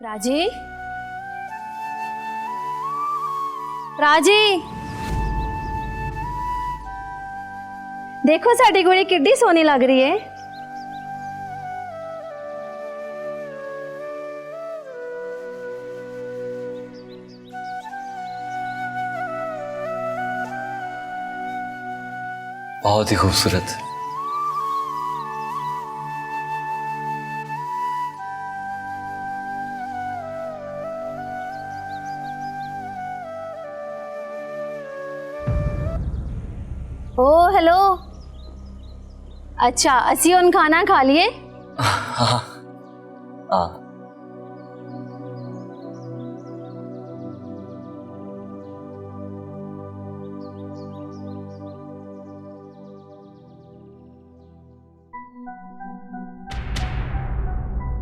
राजी, राजी, देखो साडी कुड़ी किड्डी सोहनी लग रही है। बहुत ही खूबसूरत। ओ हेलो, अच्छा असी उन खाना खा लिए? हाँ हाँ।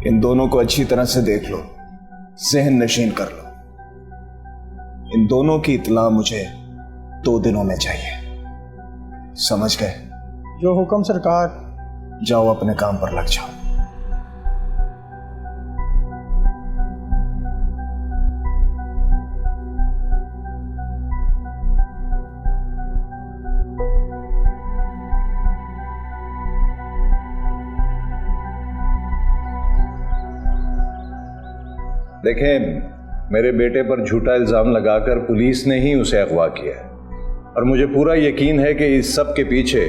इन दोनों को अच्छी तरह से देख लो, ज़हन नशीन कर लो। इन दोनों की इत्तला मुझे 2 दिनों में चाहिए, समझ गए? जो हुक्म सरकार। जाओ अपने काम पर लग जाओ। देखें, मेरे बेटे पर झूठा इल्ज़ाम लगाकर पुलिस ने ही उसे अगवा किया है और मुझे पूरा यकीन है कि इस सब के पीछे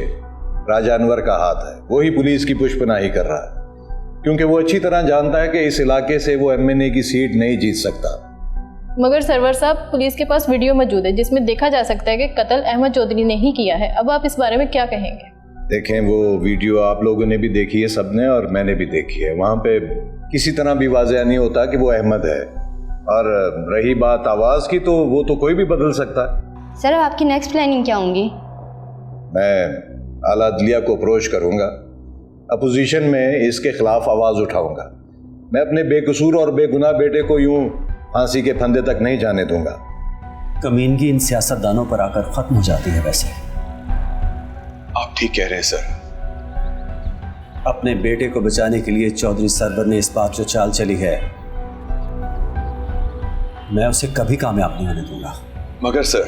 राजा अनवर का हाथ है। वो ही पुलिस की पुष्पनाही कर रहा है, क्योंकि वो अच्छी तरह जानता है कि इस इलाके से वो एमएनए की सीट नहीं जीत सकता। मगर सरवर साहब, पुलिस के पास वीडियो मौजूद है जिसमें देखा जा सकता है कि कत्ल अहमद चौधरी ने ही किया है। अब आप इस बारे में क्या कहेंगे? देखें, वो वीडियो आप लोगों ने भी देखी है सबने, और मैंने भी देखी है। वहाँ पे किसी तरह भी वाज़ेह नहीं होता कि वो अहमद है। और रही बात आवाज़ की, तो वो तो कोई भी बदल सकता है। सर, आपकी नेक्स्ट प्लानिंग क्या होंगी? मैं आला अदलिया को अप्रोच करूँगा, अपोजिशन में इसके खिलाफ आवाज़ उठाऊँगा। मैं अपने बेकसूर और बेगुनाह बेटे को यूं फांसी के फंदे तक नहीं जाने दूंगा। कमीनगी इन सियासतदानों पर आकर खत्म हो जाती है। वैसे आप ठीक कह रहे हैं सर। अपने बेटे को बचाने के लिए चौधरी सरवर ने इस बात जो चाल चली है, मैं उसे कभी कामयाब नहीं होने दूंगा। मगर सर,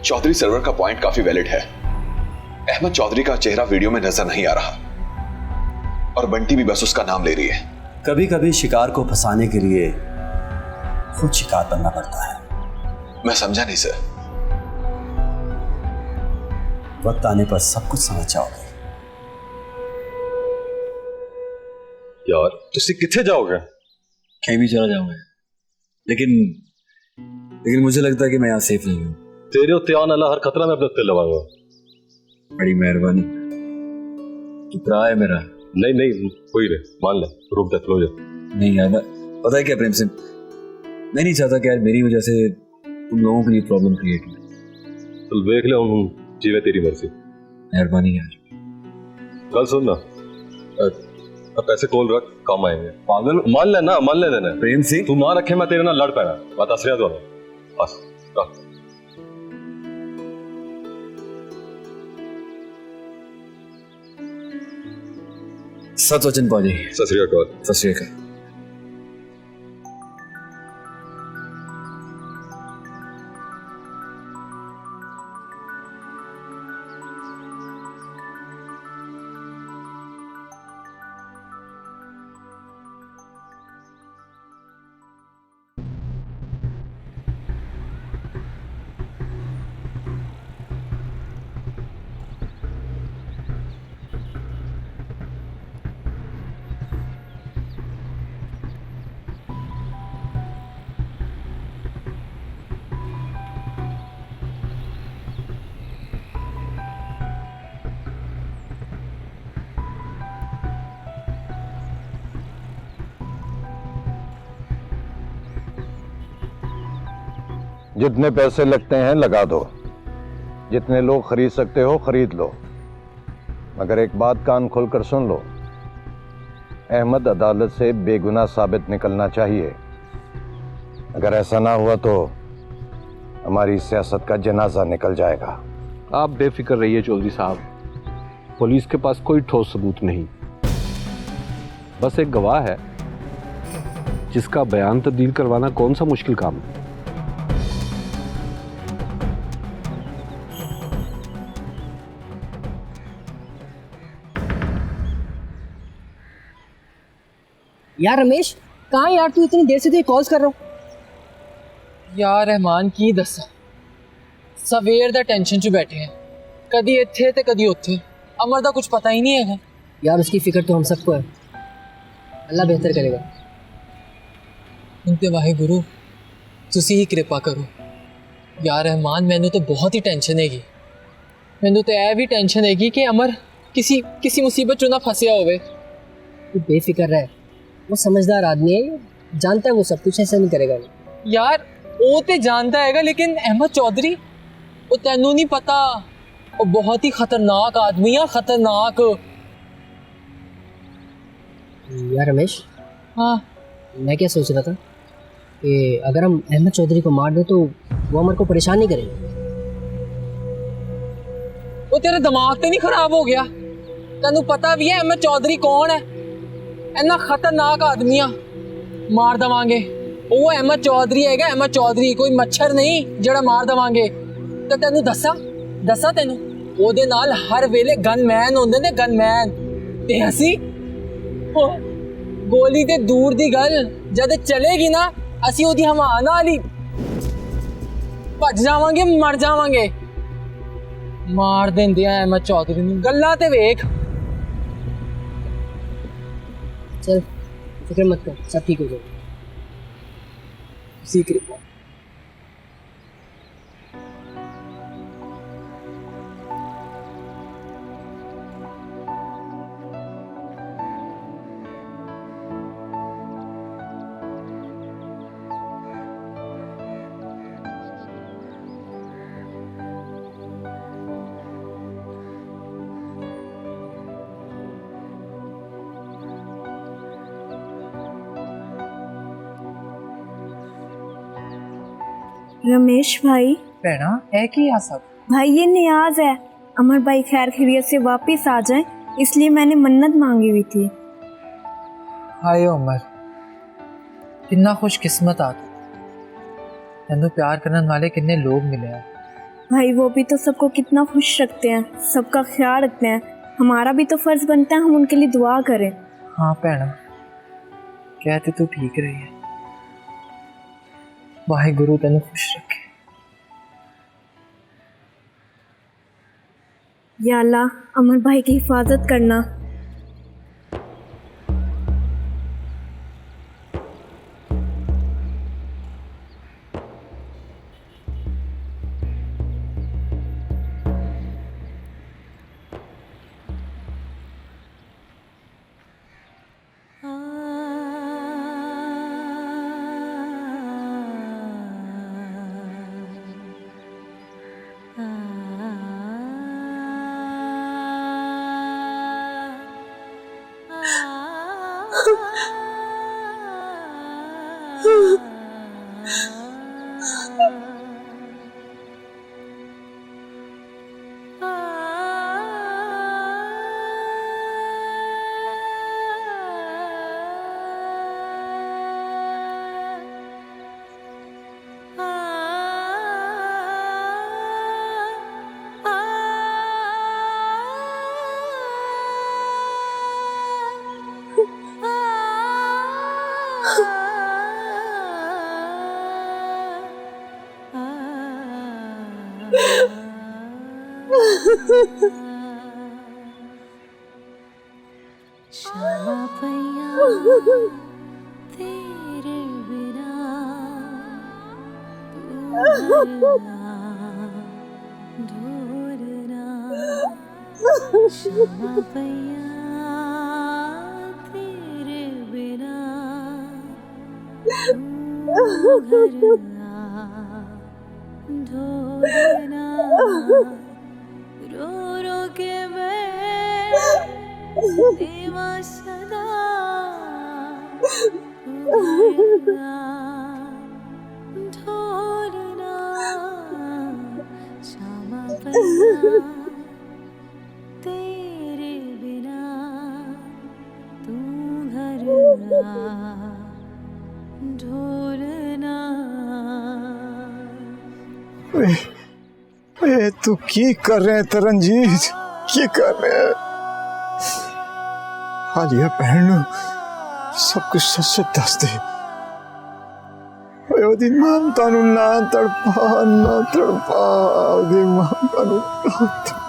चौधरी सरवर का पॉइंट काफी वैलिड है। अहमद चौधरी का चेहरा वीडियो में नजर नहीं आ रहा और बंटी भी बस उसका नाम ले रही है। कभी कभी शिकार को फंसाने के लिए खुद शिकार बनना पड़ता है। मैं समझा नहीं सर। वक्त आने पर सब कुछ समझ जाओगे। यार, तुसी किथे जाओगे? कहीं भी चला जाऊंगा, लेकिन मुझे लगता है कि मैं यहाँ सेफ नहीं हूँ। तेरे उत्यान अल्लाह हर खतरा में अपने उत्ते लगाऊंगा। बड़ी मेहरबानी। तू भरा है मेरा। नहीं नहीं, कोई नहीं, मान ले, रुक जा, लो जा। नहीं यार, पता है क्या प्रेम सिंह, मैं नहीं चाहता कि यार मेरी वजह से तुम लोगों के लिए प्रॉब्लम क्रिएट हो। चल देख ले, जीवे तेरी मर्जी। मेहरबानी यार। कल सुन ना, अब पैसे कॉल रख, काम आएंगे। पागल, मान लेना, मान ले देना। प्रेम सिंह, तू ना रखे, मैं तेरे ना लड़ पैना। बात असलियत वाला बस। सत वचन पाजी। सत श्री अकाल। सत श्री अकाल। जितने पैसे लगते हैं लगा दो, जितने लोग खरीद सकते हो खरीद लो, मगर एक बात कान खोलकर सुन लो, अहमद अदालत से बेगुनाह साबित निकलना चाहिए। अगर ऐसा ना हुआ तो हमारी सियासत का जनाजा निकल जाएगा। आप बेफिक्र रहिए चौधरी साहब, पुलिस के पास कोई ठोस सबूत नहीं, बस एक गवाह है जिसका बयान तब्दील करवाना कौन सा मुश्किल काम है। यार रमेश, कहाँ यार तू इतनी देर से तुझे कॉल्स कर रहा हूँ। यार रहमान की दसा सवेर दा टेंशन च बैठे हैं, कदी इत्थे ते कदी उत्थे। अमर दा कुछ पता ही नहीं है यार। उसकी फिक्र तो हम सबको है, अल्लाह बेहतर करेगा। उनते वाहे गुरु तुसी ही कृपा करो। यार रहमान मैनू तो बहुत ही टेंशन हैगी, मैनू तो यह भी टेंशन हैगी कि अमर किसी मुसीबत चो ना फंसिया होवे। तू बेफिक्र रह, वो समझदार आदमी है, जानता है वो सब कुछ, ऐसा नहीं करेगा। यार वो तो जानता है, लेकिन अहमद चौधरी वो तेनू नहीं पता, वो बहुत ही खतरनाक आदमी है, खतरनाक। यार रमेश, हाँ मैं क्या सोच रहा था कि अगर हम अहमद चौधरी को मार दें तो वो अमर को परेशान नहीं करेंगे। वो तेरा दिमाग तो नहीं खराब हो गया? तेनू पता भी है अहमद चौधरी कौन है? इन्ना खतरनाक आदमी आ, मार देवांगे। वो अहमद चौधरी है, अहमद चौधरी कोई मच्छर नहीं जड़ा मार देवांगे। तो तेनू दसा तेनू ओदे नाल हर वेले गनमैन होंदे ने, गनमैन। ते असी गोली ते दूर दी गल, जद चलेगी ना असी ओदी हवा नाल ही भज जावांगे, मर जावांगे। मार देंदे आ अहमद चौधरी नू, गल्लां ते वेख। चल फिक्र मत कर, सब ठीक हो जाएगा। सीख रही रमेश भाई, भैना है कि आ सब भाई ये नियाज है, अमर भाई खैर खैरियत से वापस आ जाए, इसलिए मैंने मन्नत मांगी हुई थी। हाय उमर, कितना खुशकिस्मत आ तू, तेनू प्यार करने वाले कितने लोग मिले हैं। भाई वो भी तो सबको कितना खुश रखते हैं, सबका ख्याल रखते हैं, हमारा भी तो फर्ज बनता है हम उनके लिए दुआ करें। हाँ भैना, कहते तू ठीक रही है, वाहे गुरु तेनू खुश रखे। या अल्लाह अमर भाई की हिफाजत करना। तेरे बिना ढूंढना क्षमा पैया तेरे बिना ढूंढना रो रो के मैं देवा सदा ढूंढना क्षमा पैया तेरे बिना तू घर वे तू की कर रहे हैं तरनजीत, की कर रहे हैं? हालिया बहन सब कुछ सच सच दस दे। ओदी मां तानू ना तड़पा, ना तड़पा, ओदी मां तानू ना तड़पा।